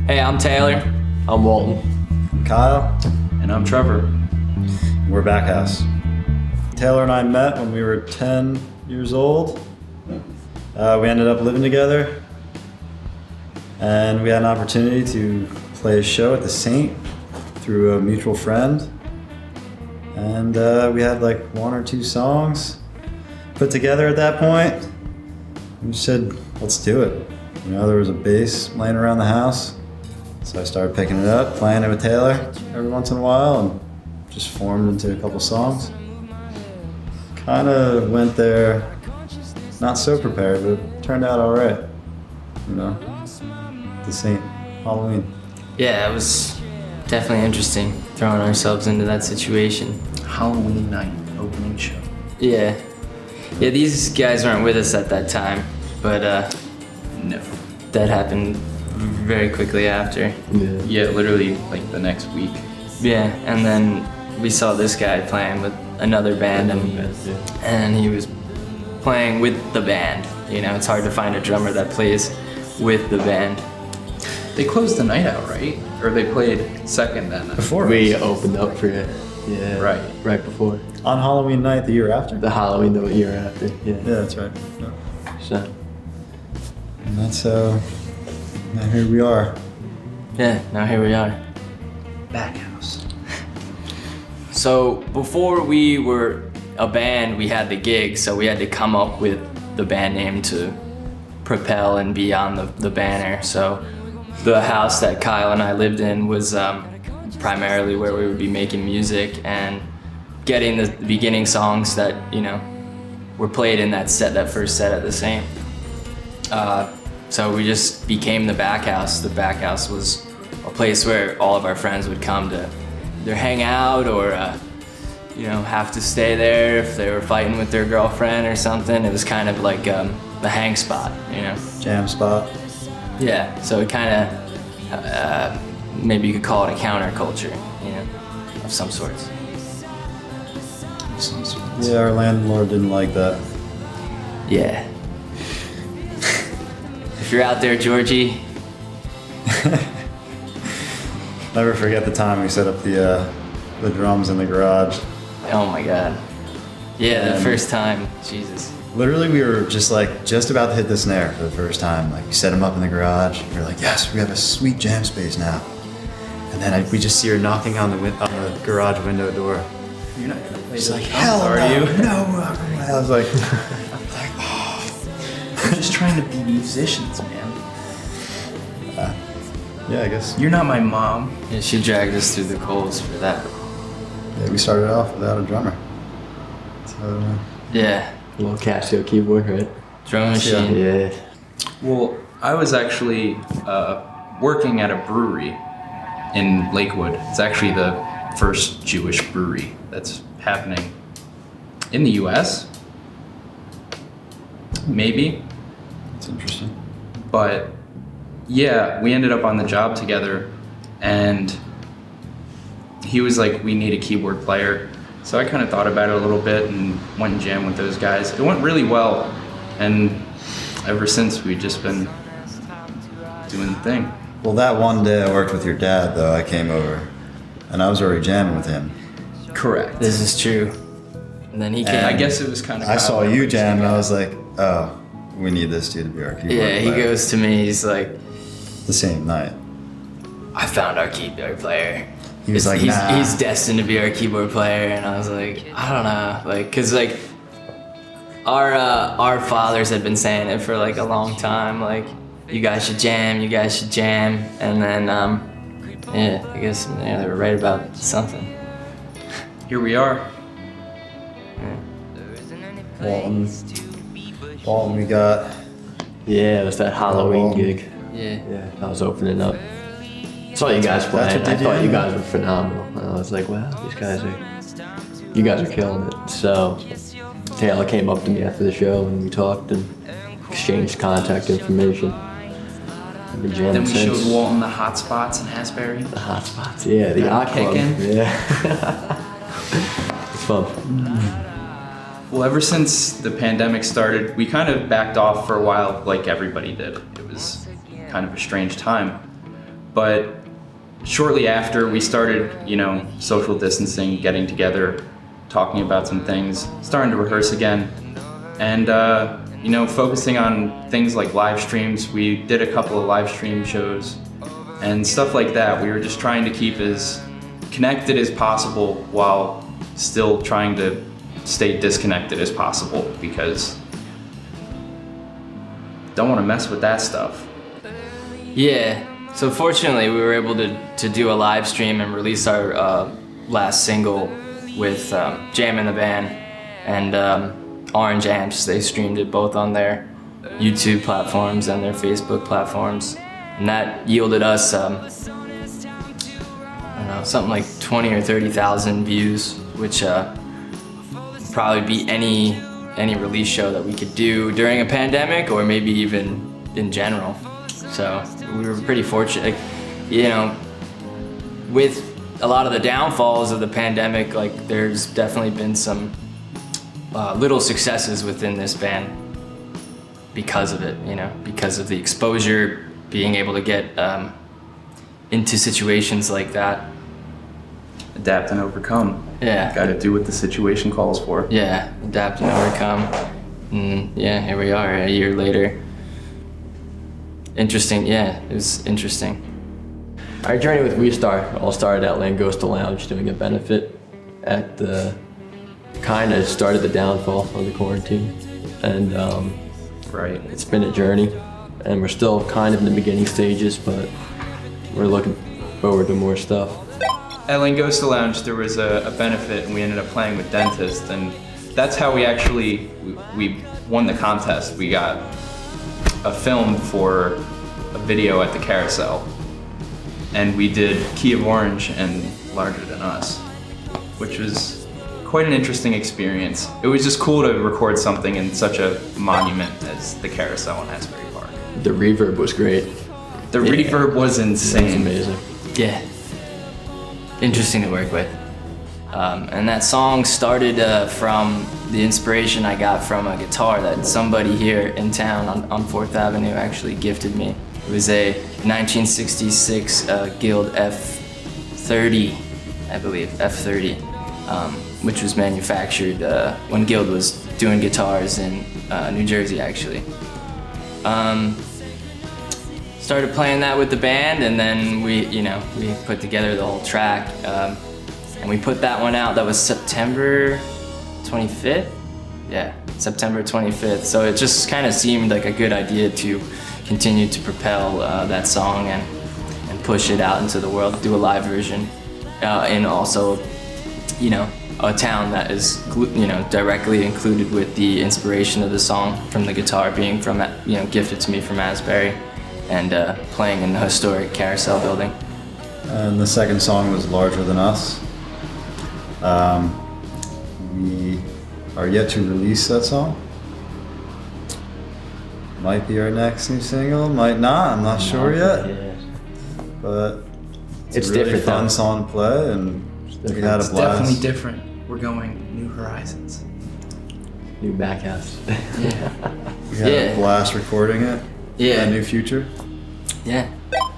Hey, I'm Taylor. I'm Walton. Kyle. And I'm Trevor. We're BACKHOUSE. Taylor and I met when we were 10 years old. We ended up living together, and we had an opportunity to play a show at the Saint through a mutual friend. And we had like one or two songs put together at that point. We said, let's do it. You know, there was a bass laying around the house. So I started picking it up, playing it with Taylor every once in a while, and just formed into a couple songs. Kind of went there, not so prepared, but it turned out all right. You know, the Saint Halloween. Yeah, it was definitely interesting throwing ourselves into that situation. Halloween night, opening show. Yeah, these guys weren't with us at that time, but No. that happened very quickly after. Yeah, literally like the next week. Yeah, and then we saw this guy playing with another band, and he was playing with the band. You know, it's hard to find a drummer that plays with the band. They closed the night out, right? Or they played second that night? Before We us. opened up for it. Yeah. Right before. On Halloween night the year after? The Halloween the year after. Yeah. Yeah, that's right. Yeah. So. And that's now here we are. Yeah, now here we are. BACKHOUSE. So before we were a band, we had the gig, so we had to come up with the band name to propel and be on the banner. So the house that Kyle and I lived in was primarily where we would be making music and getting the beginning songs that, you know, were played in that first set at the Saint. So we just became the BACKHOUSE. The BACKHOUSE was a place where all of our friends would come to either hang out or, you know, have to stay there if they were fighting with their girlfriend or something. It was kind of like the hang spot, you know? Jam spot. Yeah, so it kind of, maybe you could call it a counterculture, you know, of some sorts. Yeah, our landlord didn't like that. Yeah. If you're out there, Georgie. Never forget the time we set up the drums in the garage. Oh my God. Yeah, the And- first time, Jesus. Literally, we were just about to hit the snare for the first time. Like, we set them up in the garage. We were like, yes, we have a sweet jam space now. And then we just see her knocking on the garage window door. You're not gonna play She's those like, drums, hell are no, you? no. I was like, We're just trying to be musicians, man. yeah, I guess. You're not my mom. Yeah, she dragged us through the coals for that. Yeah, we started off without a drummer. So, Yeah, A little Casio keyboard, right? drum machine. Yeah. Well, I was actually working at a brewery in Lakewood. It's actually the first Jewish brewery that's happening in the US. Maybe. that's interesting. But yeah, we ended up on the job together, and he was like, we need a keyboard player. So I kind of thought about it a little bit and went and jammed with those guys. It went really well, and ever since we've just been doing the thing. Well, that one day I worked with your dad, though, I came over, and I was already jamming with him. Correct. This is true. And then he came. And I guess it was kind of I how saw it you works jam, and I together. was like, oh, we need this dude to be our keyboard Yeah, he player. goes to me, he's like, The same night. I found our keyboard player. He was like, nah. He's destined to be our keyboard player, and I was like, I don't know, like, cause like our fathers had been saying it for like a long time, like, you guys should jam, and then yeah, I guess yeah, they were right about something. Here we are. Walton, we got. Yeah, it was that Halloween Walton. gig. Yeah. Yeah, I was opening up. Saw you guys playing. what they I thought do? you guys were phenomenal. And I was like, wow, you guys are killing it. So Taylor came up to me after the show and we talked and exchanged contact information. I've been jamming Then we since. showed Walton the hot spots in Asbury. The hot spots, yeah, the Got yacht club. kicking. Yeah. It's fun. Well, ever since the pandemic started, we kind of backed off for a while like everybody did. It was kind of a strange time. But shortly after, we started, social distancing, getting together, talking about some things, starting to rehearse again, and focusing on things like live streams. We did a couple of live stream shows and stuff like that. We were just trying to keep as connected as possible while still trying to stay disconnected as possible, because don't want to mess with that stuff. Yeah, so fortunately we were able to do a live stream and release our last single with Jam in the Band and Orange Amps. They streamed it both on their YouTube platforms and their Facebook platforms, and that yielded us something like 20 or 30,000 views, which would probably beat any release show that we could do during a pandemic, or maybe even in general. So we were pretty fortunate, with a lot of the downfalls of the pandemic. Like, there's definitely been some little successes within this band because of it, because of the exposure, being able to get into situations like that. Adapt and overcome. Yeah. Got to do what the situation calls for. Yeah, adapt and overcome. And yeah, here we are a year later. Interesting, yeah, it was interesting. Our journey with Restart all started at Langosta Lounge doing a benefit at the kind of started the downfall of the quarantine. And Right. it's been a journey, and we're still kind of in the beginning stages, but we're looking forward to more stuff. At Langosta Lounge, there was a benefit, and we ended up playing with Dentist, and that's how we won the contest. We got a film for a video at the Carousel, and we did Key of Orange and Larger Than Us, which was quite an interesting experience. It was just cool to record something in such a monument as the Carousel in Asbury Park. The reverb was great. The reverb was It was insane. amazing. Yeah, interesting to work with. And that song started from the inspiration I got from a guitar that somebody here in town on 4th Avenue actually gifted me. It was a 1966 Guild F30, I believe, F30, which was manufactured when Guild was doing guitars in New Jersey, actually. Started playing that with the band, and then we put together the whole track. And we put that one out. That was September 25th? Yeah, September 25th. So it just kind of seemed like a good idea to continue to propel that song and push it out into the world, do a live version. And also, a town that is, directly included with the inspiration of the song from the guitar being from, gifted to me from Asbury, and playing in the historic Carousel building. And the second song was Larger Than Us. We are yet to release that song. Might be our next new single, might not, I'm not sure yet. Yeah. But It's a really different fun though. song to play, and we had a It's blast. definitely different. We're going new horizons. New Backhouse. We had Yeah. a blast recording it. Yeah. A New Future. Yeah,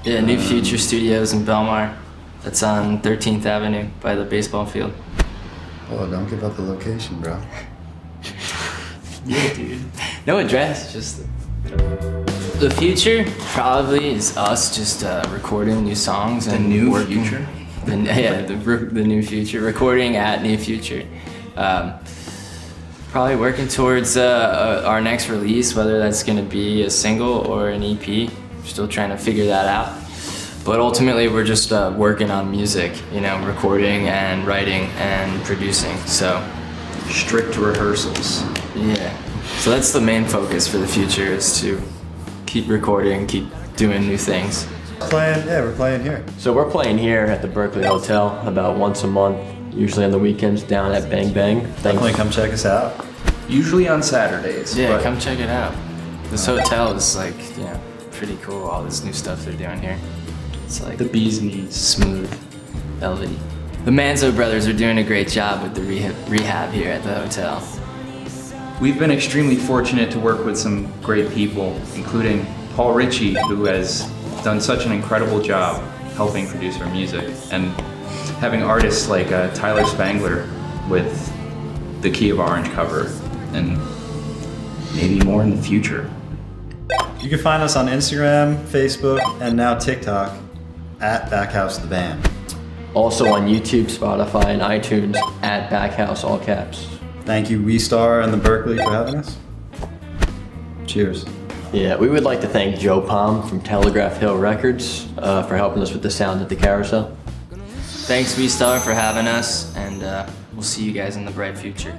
New Future Studios in Belmar. That's on 13th Avenue by the baseball field. Oh, don't give up the location, bro. Yeah, dude. No address, just the future probably is us just recording new songs and The new working. future? The new future, recording at New Future. Probably working towards our next release, whether that's gonna be a single or an EP. Still trying to figure that out. But ultimately, we're just working on music, recording and writing and producing. So, Strict rehearsals. yeah. So that's the main focus for the future, is to keep recording, keep doing new things. We're playing here. So we're playing here at the Berkeley Hotel about once a month, usually on the weekends down at Bang Bang. Definitely come check us out. Usually on Saturdays. Yeah, but come check it out. This hotel is pretty cool. All this new stuff they're doing here. It's like the bee's knees. smooth, velvety. The Manzo brothers are doing a great job with the rehab here at the hotel. We've been extremely fortunate to work with some great people, including Paul Ritchie, who has done such an incredible job helping produce our music, and having artists like Tyler Spangler with the Key of Orange cover, and maybe more in the future. You can find us on Instagram, Facebook, and now TikTok at Backhouse the Band. Also on YouTube, Spotify, and iTunes at Backhouse, all caps. Thank you, WeStar and the Berkeley for having us. Cheers. Yeah, we would like to thank Joe Palm from Telegraph Hill Records for helping us with the sound at the Carousel. Thanks, V-Star, for having us, and we'll see you guys in the bright future.